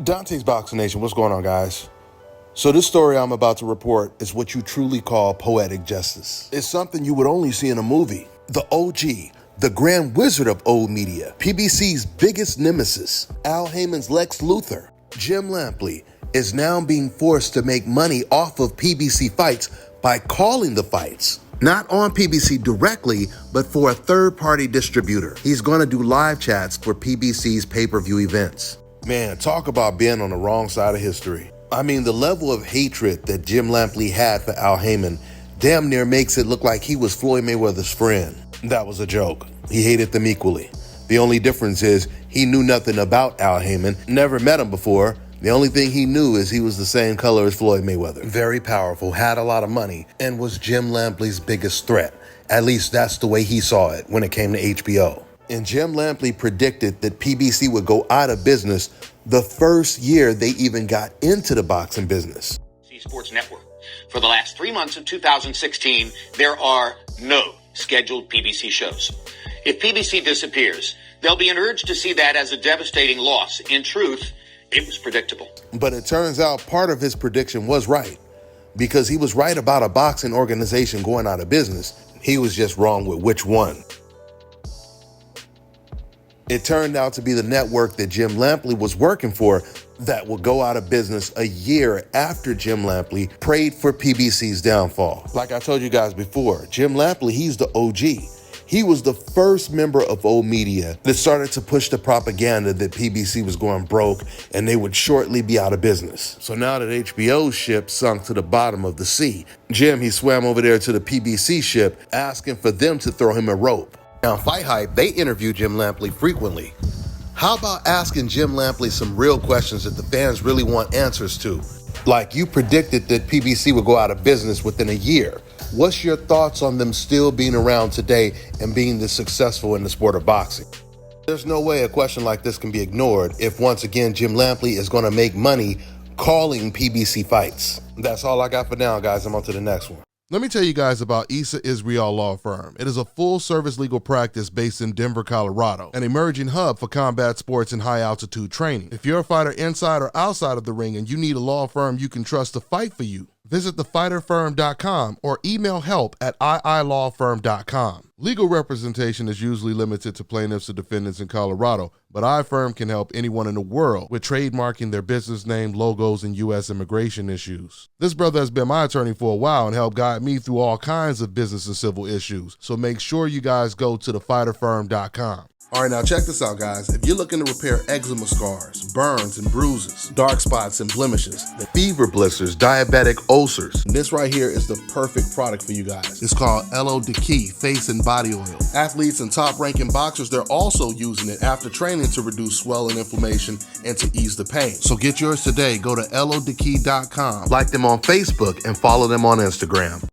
Dante's Boxing Nation, what's going on, guys? So this story I'm about to report is what you truly call poetic justice. It's something you would only see in a movie. The OG, the grand wizard of old media, PBC's biggest nemesis, Al Heyman's Lex Luthor, Jim Lampley, is now being forced to make money off of PBC fights by calling the fights. Not on PBC directly, but for a third-party distributor. He's going to do live chats for PBC's pay-per-view events. Man, talk about being on the wrong side of history. I mean, the level of hatred that Jim Lampley had for Al Heyman damn near makes it look like he was Floyd Mayweather's friend. That was a joke. He hated them equally. The only difference is he knew nothing about Al Heyman, never met him before. The only thing he knew is he was the same color as Floyd Mayweather. Very powerful, had a lot of money, and was Jim Lampley's biggest threat. At least that's the way he saw it when it came to HBO. And Jim Lampley predicted that PBC would go out of business the first year they even got into the boxing business. Sports Network. For the last 3 months of 2016, there are no scheduled PBC shows. If PBC disappears, there'll be an urge to see that as a devastating loss. In truth, it was predictable. But it turns out part of his prediction was right, because he was right about a boxing organization going out of business. He was just wrong with which one. It turned out to be the network that Jim Lampley was working for that would go out of business a year after Jim Lampley prayed for PBC's downfall. Like I told you guys before, Jim Lampley, he's the OG. He was the first member of old media that started to push the propaganda that PBC was going broke and they would shortly be out of business. So now that HBO's ship sunk to the bottom of the sea, Jim, he swam over there to the PBC ship asking for them to throw him a rope. Now, Fight Hype, they interview Jim Lampley frequently. How about asking Jim Lampley some real questions that the fans really want answers to? Like, you predicted that PBC would go out of business within a year. What's your thoughts on them still being around today and being this successful in the sport of boxing? There's no way a question like this can be ignored if, once again, Jim Lampley is going to make money calling PBC fights. That's all I got for now, guys. I'm on to the next one. Let me tell you guys about Issa Israel Law Firm. It is a full-service legal practice based in Denver, Colorado, an emerging hub for combat sports and high-altitude training. If you're a fighter inside or outside of the ring and you need a law firm you can trust to fight for you, visit thefighterfirm.com or email help@iilawfirm.com. Legal representation is usually limited to plaintiffs or defendants in Colorado, but iFirm can help anyone in the world with trademarking their business name, logos, and U.S. immigration issues. This brother has been my attorney for a while and helped guide me through all kinds of business and civil issues, so make sure you guys go to thefighterfirm.com. All right, now check this out, guys. If you're looking to repair eczema scars, burns and bruises, dark spots and blemishes, fever blisters, diabetic ulcers, this right here is the perfect product for you guys. It's called LO Key Face and Body Oil. Athletes and top-ranking boxers, they're also using it after training to reduce swelling, inflammation, and to ease the pain. So get yours today. Go to LODkey.com, like them on Facebook, and follow them on Instagram.